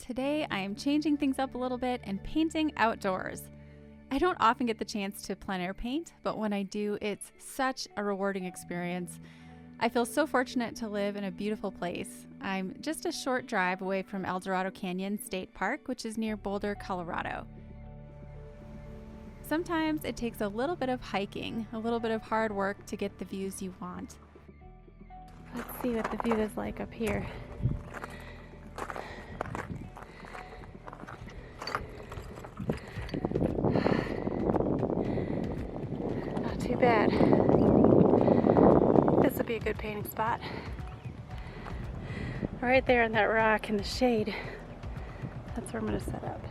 Today I am changing things up a little bit and painting outdoors. I don't often get the chance to plein air paint, but when I do, it's such a rewarding experience. I feel so fortunate to live in a beautiful place. I'm just a short drive away from ElDorado Canyon State Park, which is near Boulder, Colorado. Sometimes it takes a little bit of hiking, a little bit of hard work to get the views you want. Let's see what the view is like up here. Not too bad. This will be a good painting spot. Right there on that rock in the shade. That's where I'm going to set up.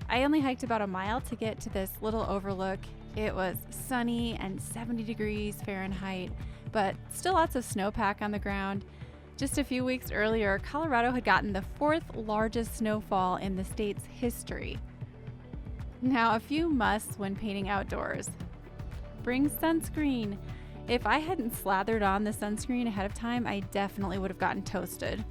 I only hiked about a mile to get to this little overlook. It was sunny and 70 degrees Fahrenheit, but still lots of snowpack on the ground. Just a few weeks earlier, Colorado had gotten the 4th largest snowfall in the state's history. Now, a few musts when painting outdoors. Bring sunscreen. If I hadn't slathered on the sunscreen ahead of time, I definitely would have gotten toasted.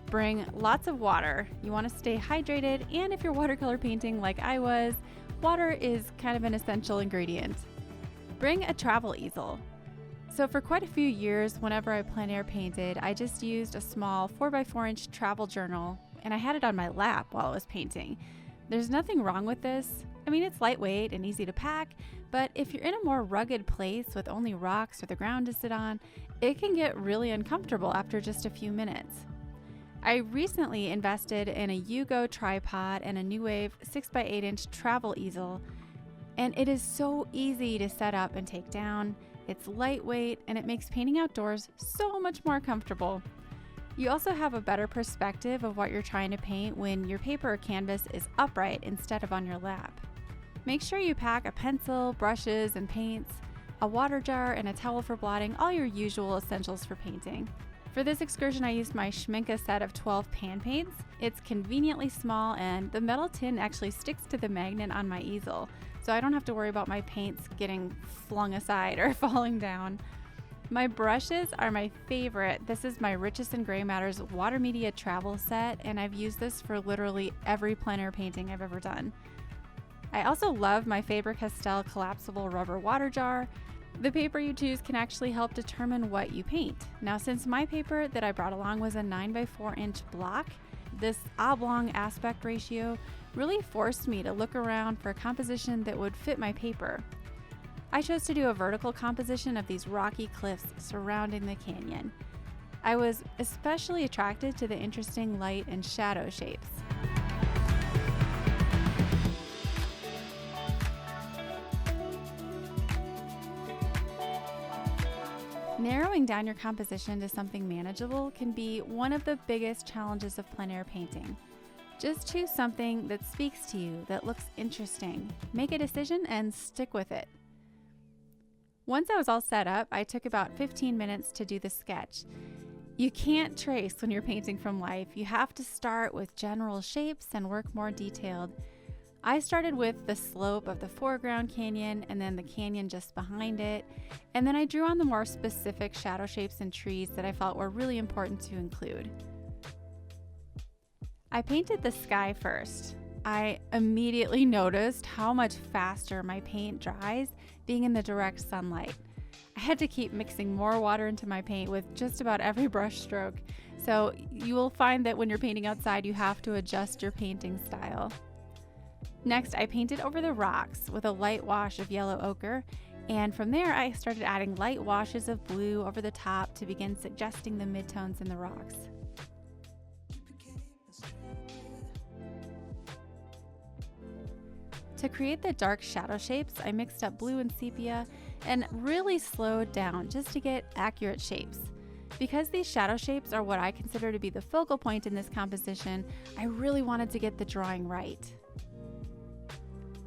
Bring lots of water. You want to stay hydrated, and if you're watercolor painting like I was, water is kind of an essential ingredient. Bring a travel easel. So for quite a few years, whenever I plein air painted, I just used a small 4x4-inch travel journal, and I had it on my lap while I was painting. There's nothing wrong with this. I mean, it's lightweight and easy to pack, but if you're in a more rugged place with only rocks or the ground to sit on, it can get really uncomfortable after just a few minutes. I recently invested in a Yugo tripod and a New Wave 6x8-inch travel easel, and it is so easy to set up and take down. It's lightweight, and it makes painting outdoors so much more comfortable. You also have a better perspective of what you're trying to paint when your paper or canvas is upright instead of on your lap. Make sure you pack a pencil, brushes, and paints, a water jar, and a towel for blotting, all your usual essentials for painting. For this excursion, I used my Schmincke set of 12 pan paints. It's conveniently small, and the metal tin actually sticks to the magnet on my easel, so I don't have to worry about my paints getting flung aside or falling down. My brushes are my favorite. This is my Richest & Gray Matters Water Media Travel set, and I've used this for literally every plein air painting I've ever done. I also love my Faber-Castell collapsible rubber water jar. The paper you choose can actually help determine what you paint. Now, since my paper that I brought along was a 9x4-inch block, this oblong aspect ratio really forced me to look around for a composition that would fit my paper. I chose to do a vertical composition of these rocky cliffs surrounding the canyon. I was especially attracted to the interesting light and shadow shapes. Narrowing down your composition to something manageable can be one of the biggest challenges of plein air painting. Just choose something that speaks to you, that looks interesting. Make a decision and stick with it. Once I was all set up, I took about 15 minutes to do the sketch. You can't trace when you're painting from life. You have to start with general shapes and work more detailed. I started with the slope of the foreground canyon and then the canyon just behind it, and then I drew on the more specific shadow shapes and trees that I felt were really important to include. I painted the sky first. I immediately noticed how much faster my paint dries being in the direct sunlight. I had to keep mixing more water into my paint with just about every brush stroke, so you will find that when you're painting outside, you have to adjust your painting style. Next, I painted over the rocks with a light wash of yellow ochre, and from there I started adding light washes of blue over the top to begin suggesting the midtones in the rocks. To create the dark shadow shapes, I mixed up blue and sepia and really slowed down just to get accurate shapes. Because these shadow shapes are what I consider to be the focal point in this composition, I really wanted to get the drawing right.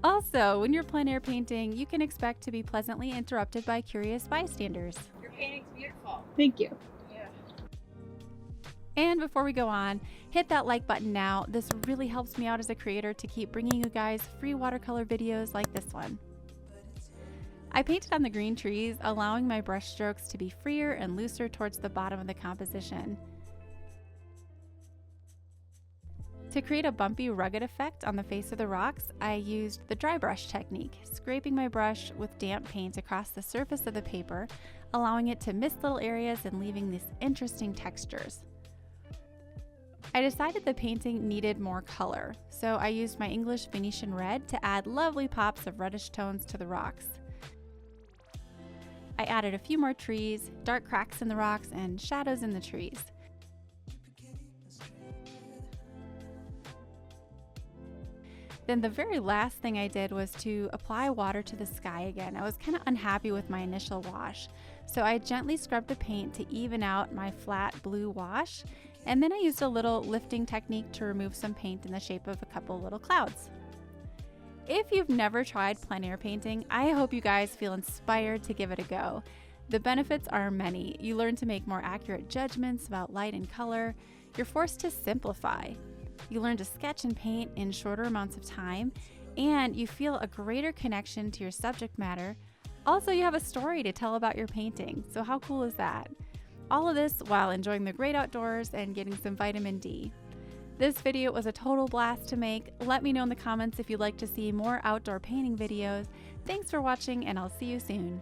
Also, when you're plein air painting, you can expect to be pleasantly interrupted by curious bystanders. Your painting's beautiful. Thank you. Yeah. And before we go on, hit that like button now. This really helps me out as a creator to keep bringing you guys free watercolor videos like this one. I painted on the green trees, allowing my brush strokes to be freer and looser towards the bottom of the composition. To create a bumpy, rugged effect on the face of the rocks, I used the dry brush technique, scraping my brush with damp paint across the surface of the paper, allowing it to mist little areas and leaving these interesting textures. I decided the painting needed more color, so I used my English Venetian red to add lovely pops of reddish tones to the rocks. I added a few more trees, dark cracks in the rocks, and shadows in the trees. Then the very last thing I did was to apply water to the sky again. I was kind of unhappy with my initial wash, so I gently scrubbed the paint to even out my flat blue wash, and then I used a little lifting technique to remove some paint in the shape of a couple little clouds. If you've never tried plein air painting, I hope you guys feel inspired to give it a go. The benefits are many. You learn to make more accurate judgments about light and color. You're forced to simplify. You learn to sketch and paint in shorter amounts of time, and you feel a greater connection to your subject matter. Also, you have a story to tell about your painting, so how cool is that? All of this while enjoying the great outdoors and getting some vitamin D. This video was a total blast to make. Let me know in the comments if you'd like to see more outdoor painting videos. Thanks for watching, and I'll see you soon.